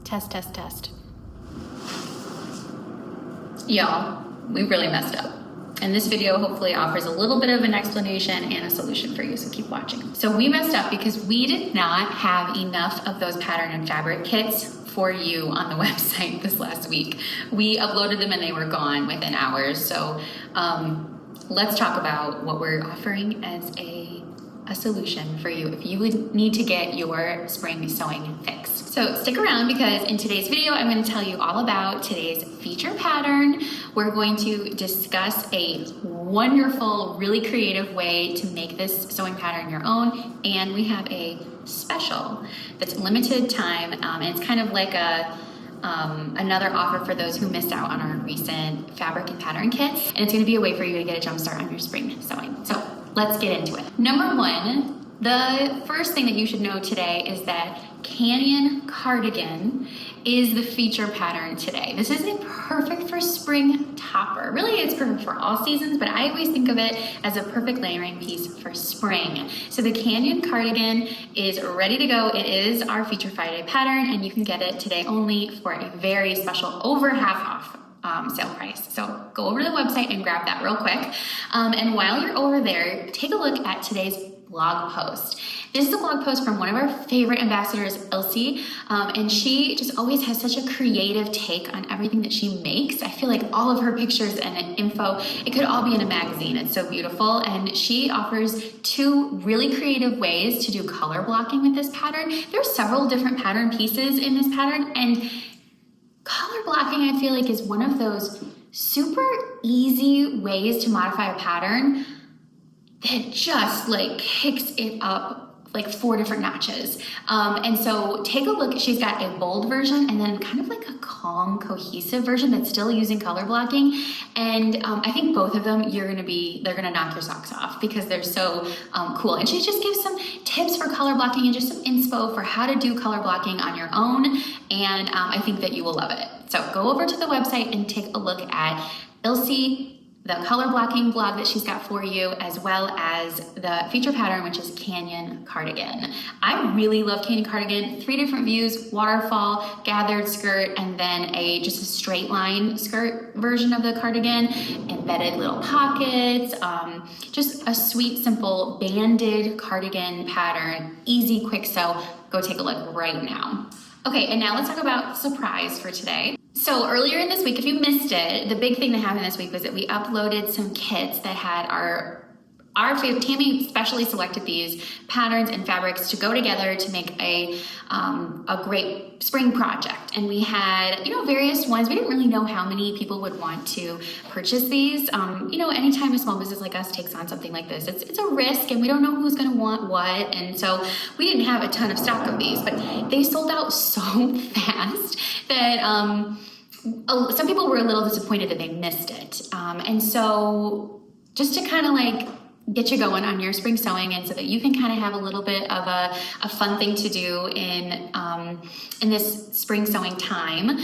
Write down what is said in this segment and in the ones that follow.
Test, test, test. Y'all, we really messed up. And this video hopefully offers a little bit of an explanation and a solution for you, so keep watching. So we messed up because we did not have enough of those pattern and fabric kits for you on the website this last week. We uploaded them and they were gone within hours. So let's talk about what we're offering as a solution for you if you would need to get your spring sewing fix. So stick around because in today's video, I'm going to tell you all about today's feature pattern. We're going to discuss a wonderful, really creative way to make this sewing pattern your own. And we have a special that's limited time. And it's kind of like another offer for those who missed out on our recent fabric and pattern kits. And it's going to be a way for you to get a jump start on your spring sewing. So let's get into it. Number one, the first thing that you should know today is that Canyon Cardigan is the feature pattern today. This isn't perfect for spring topper. Really, it's perfect for all seasons, but I always think of it as a perfect layering piece for spring. So the Canyon Cardigan is ready to go. It is our feature Friday pattern, and you can get it today only for a very special over half off sale price. So go over to the website and grab that real quick. And while you're over there, take a look at today's blog post. This is a blog post from one of our favorite ambassadors, Elsie, and she just always has such a creative take on everything that she makes. I feel like all of her pictures and info, it could all be in a magazine. It's so beautiful, and she offers two really creative ways to do color blocking with this pattern. There's several different pattern pieces in this pattern, and color blocking, I feel like, is one of those super easy ways to modify a pattern that just like kicks it up like 4 different notches. And so take a look. She's got a bold version and then kind of like a calm, cohesive version that's still using color blocking. And I think both of them, they're gonna knock your socks off because they're so cool. And she just gives some tips for color blocking and just some inspo for how to do color blocking on your own. And I think that you will love it. So go over to the website and take a look at Elsie, the color blocking blog that she's got for you, as well as the feature pattern, which is Canyon Cardigan. I really love Canyon Cardigan. 3 different views: waterfall, gathered skirt, and then just a straight line skirt version of the cardigan, embedded little pockets, just a sweet, simple banded cardigan pattern, easy, quick sew. Go take a look right now. Okay, and now let's talk about surprise for today. So earlier in this week, if you missed it, the big thing that happened this week was that we uploaded some kits that had our favorite. Tammy specially selected these patterns and fabrics to go together to make a great spring project. And we had, various ones. We didn't really know how many people would want to purchase these. Anytime a small business like us takes on something like this, it's a risk and we don't know who's gonna want what. And so we didn't have a ton of stock of these, but they sold out so fast that some people were a little disappointed that they missed it. And so just to kind of like get you going on your spring sewing, and so that you can kind of have a little bit of a fun thing to do in this spring sewing time,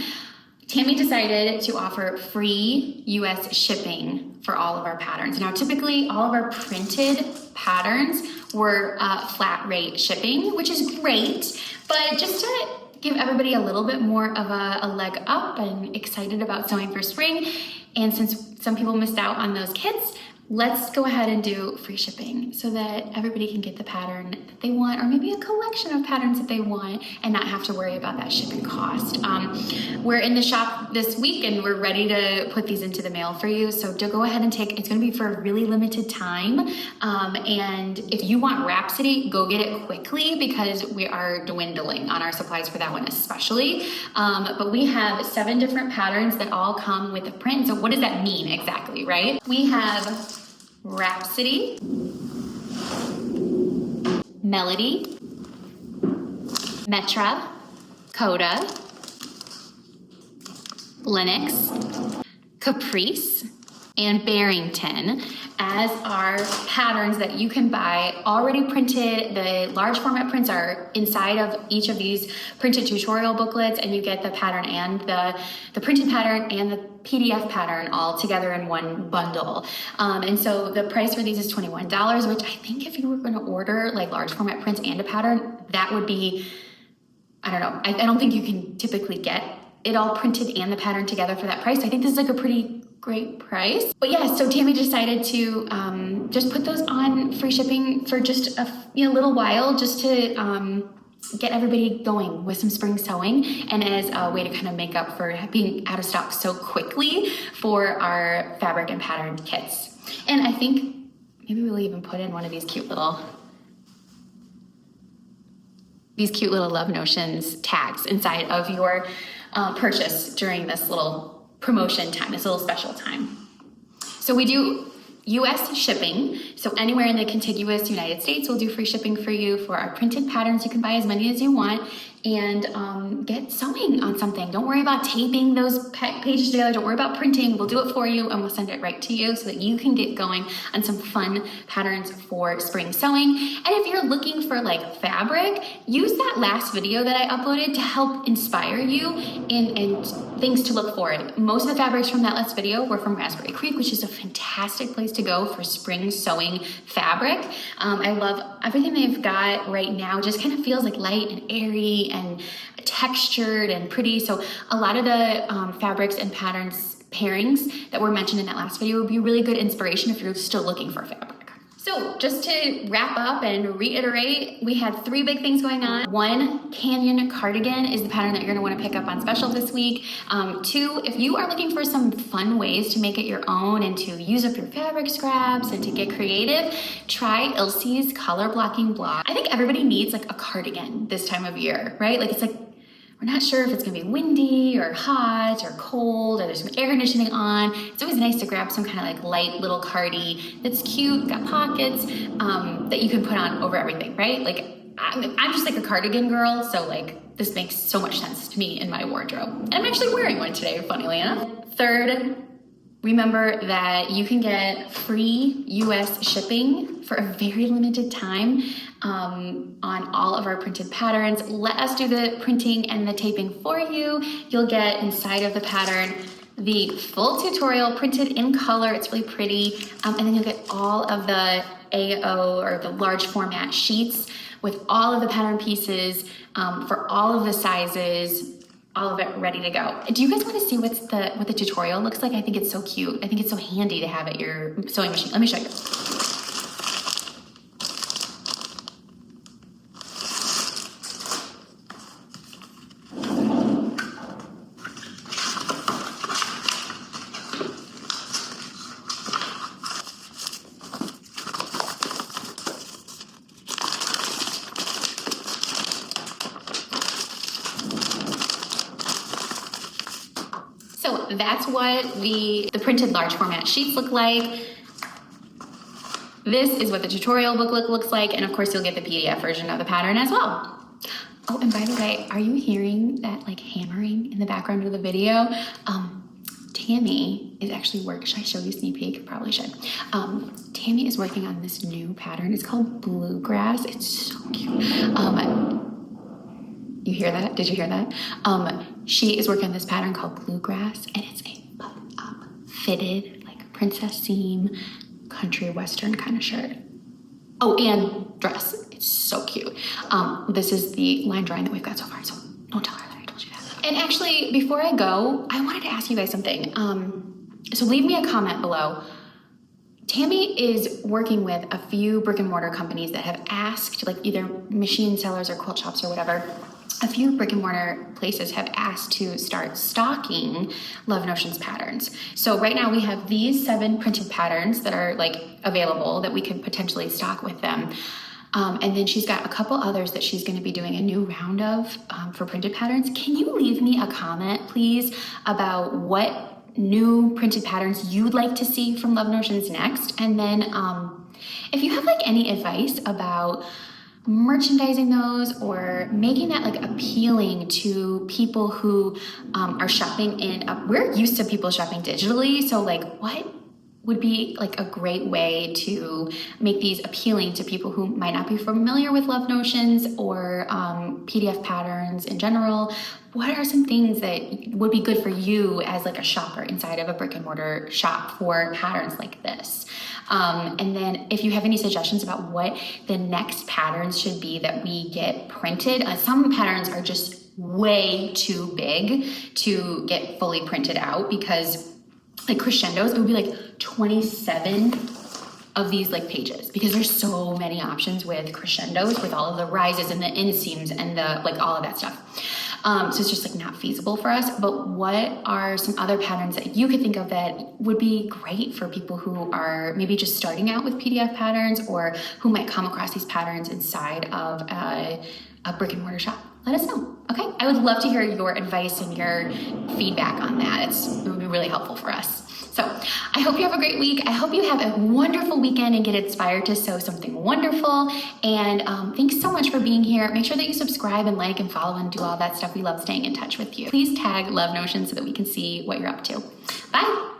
Tammy decided to offer free US shipping for all of our patterns. Now, typically all of our printed patterns were flat rate shipping, which is great, but just to give everybody a little bit more of a leg up and excited about sewing for spring, and since some people missed out on those kits, let's go ahead and do free shipping so that everybody can get the pattern that they want, or maybe a collection of patterns that they want, and not have to worry about that shipping cost. We're in the shop this week and we're ready to put these into the mail for you. So to go ahead and it's gonna be for a really limited time. And if you want Rhapsody, go get it quickly because we are dwindling on our supplies for that one especially. But we have 7 different patterns that all come with a print. So what does that mean exactly, right? We have Rhapsody, Melody, Metra, Coda, Lennox, Caprice, and Barrington as our patterns that you can buy already printed. The large format prints are inside of each of these printed tutorial booklets, and you get the pattern and the printed pattern and the PDF pattern all together in one bundle. And so the price for these is $21, which I think if you were going to order like large format prints and a pattern, that would be I don't know. I don't think you can typically get it all printed and the pattern together for that price. I think this is like a pretty great price. But yeah, so Tammy decided to just put those on free shipping for just a little while, just to get everybody going with some spring sewing, and as a way to kind of make up for being out of stock so quickly for our fabric and pattern kits. And I think maybe we'll even put in one of these cute little Love Notions tags inside of your purchase during this little promotion time, this little special time. So we do US shipping, so anywhere in the contiguous United States we'll do free shipping for you for our printed patterns. You can buy as many as you want and get sewing on something. Don't worry about taping those pages together. Don't worry about printing. We'll do it for you and we'll send it right to you so that you can get going on some fun patterns for spring sewing. And if you're looking for like fabric, use that last video that I uploaded to help inspire you and things to look for. Most of the fabrics from that last video were from Raspberry Creek, which is a fantastic place to go for spring sewing fabric. I love everything they've got right now. Just kind of feels like light and airy and textured and pretty. So a lot of the fabrics and patterns pairings that were mentioned in that last video would be really good inspiration if you're still looking for fabric. So just to wrap up and reiterate, we had 3 big things going on. 1, Canyon Cardigan is the pattern that you're gonna wanna pick up on special this week. 2, if you are looking for some fun ways to make it your own and to use up your fabric scraps and to get creative, try Ilse's color blocking block. I think everybody needs like a cardigan this time of year, right? Like it's like, we're not sure if it's gonna be windy or hot or cold or there's some air conditioning on. It's always nice to grab some kind of like light little cardi that's cute, got pockets, that you can put on over everything, right? Like I'm just like a cardigan girl, so like this makes so much sense to me in my wardrobe. And I'm actually wearing one today, funnily enough. 3rd, remember that you can get free US shipping for a very limited time on all of our printed patterns. Let us do the printing and the taping for you. You'll get inside of the pattern the full tutorial printed in color. It's really pretty. And then you'll get all of the AO or the large format sheets with all of the pattern pieces for all of the sizes, all of it ready to go. Do you guys want to see what the tutorial looks like? I think it's so cute. I think it's so handy to have at your sewing machine. Let me show you. So that's what the printed large format sheets look like. This is what the tutorial book looks like, and of course you'll get the PDF version of the pattern as well. Oh, and by the way, are you hearing that like hammering in the background of the video? Tammy is actually working. Should I show you a sneak peek? Probably should. Tammy is working on this new pattern. It's called Bluegrass. It's so cute. You hear that? Did you hear that? She is working on this pattern called Bluegrass, and it's a button-up, fitted, like princess seam, country western kind of shirt. Oh, and dress. It's so cute. This is the line drawing that we've got so far, so don't tell her that I told you that. And actually, before I go, I wanted to ask you guys something. So leave me a comment below. Tammy is working with a few brick and mortar companies that have asked, like either machine sellers or quilt shops or whatever, a few brick and mortar places have asked to start stocking Love Notions patterns. So right now we have these 7 printed patterns that are like available that we could potentially stock with them. And then she's got a couple others that she's gonna be doing a new round of for printed patterns. Can you leave me a comment, please, about what new printed patterns you'd like to see from Love Notions next? And then if you have like any advice about merchandising those or making that like appealing to people who are shopping we're used to people shopping digitally, so like what would be like a great way to make these appealing to people who might not be familiar with love notions or PDF patterns in general. What are some things that would be good for you as like a shopper inside of a brick and mortar shop for patterns like this? And then if you have any suggestions about what the next patterns should be that we get printed, some patterns are just way too big to get fully printed out, because like crescendos, it would be like 27 of these like pages, because there's so many options with crescendos with all of the rises and the inseams and the like all of that stuff. So it's just like not feasible for us. But what are some other patterns that you could think of that would be great for people who are maybe just starting out with PDF patterns, or who might come across these patterns inside of a brick and mortar shop? Let us know, okay? I would love to hear your advice and your feedback on that. It would be really helpful for us. So I hope you have a great week. I hope you have a wonderful weekend and get inspired to sew something wonderful. And thanks so much for being here. Make sure that you subscribe and like and follow and do all that stuff. We love staying in touch with you. Please tag Love Notion so that we can see what you're up to. Bye.